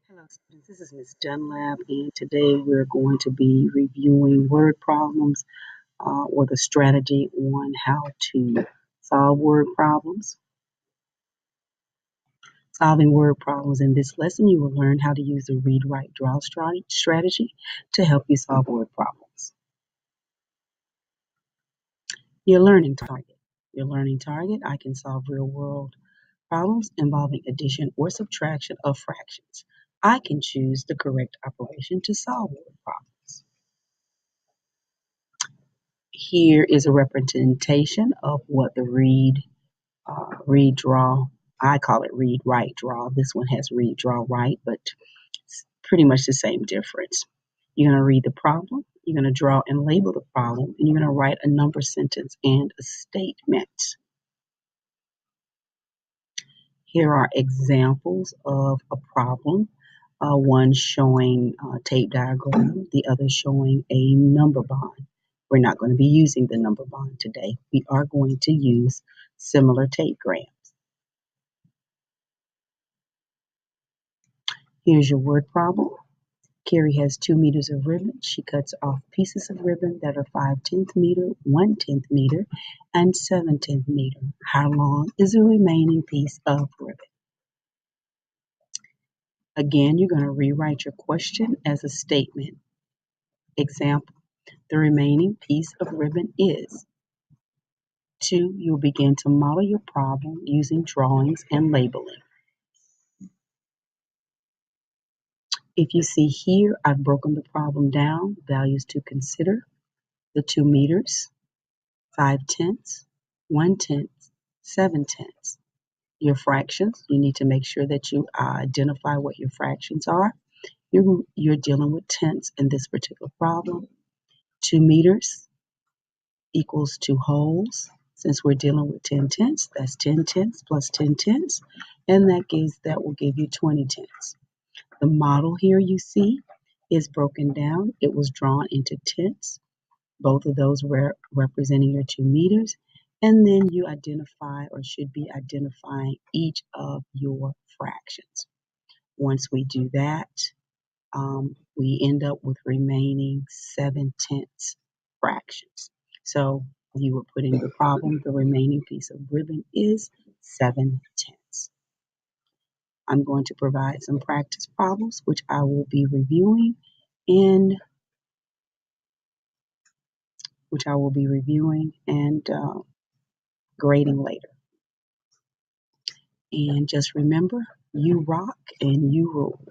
Hello, students. This is Miss Dunlap, and today we're going to be reviewing word problems or the strategy on how to solve word problems. Solving word problems in this lesson, you will learn how to use the read, write, draw strategy to help you solve word problems. Your learning target. Your learning target, I can solve real world problems involving addition or subtraction of fractions. I can choose the correct operation to solve word problems. Here is a representation of what the read, draw. I call it read, write, draw. This one has read, draw, write, but it's pretty much the same difference. You're going to read the problem, you're going to draw and label the problem, and you're going to write a number sentence and a statement. Here are examples of a problem. One showing a tape diagram, the other showing a number bond. We're not going to be using the number bond today. We are going to use similar tape grams. Here's your word problem. Carrie has 2 meters of ribbon. She cuts off pieces of ribbon that are 5/10 meter, 1/10 meter, and 7/10 meter. How long is the remaining piece of ribbon? Again, you're going to rewrite your question as a statement. Example, the remaining piece of ribbon is. 2, you'll begin to model your problem using drawings and labeling. If you see here, I've broken the problem down, values to consider, the 2 meters, 5/10, 1/10, 7/10. Your fractions, you need to make sure that you identify what your fractions are. You're dealing with tenths in this particular problem. 2 meters equals 2 wholes. Since we're dealing with 10 tenths, that's 10 tenths plus 10 tenths, and that will give you 20 tenths. The model here you see is broken down. It was drawn into tenths. Both of those were representing your 2 meters. And then you identify or should be identifying each of your fractions. Once we do that, we end up with remaining 7/10 fractions. So you were putting the problem, the remaining piece of ribbon is 7/10. I'm going to provide some practice problems, which I will be reviewing and grading later. And just remember, you rock and you rule.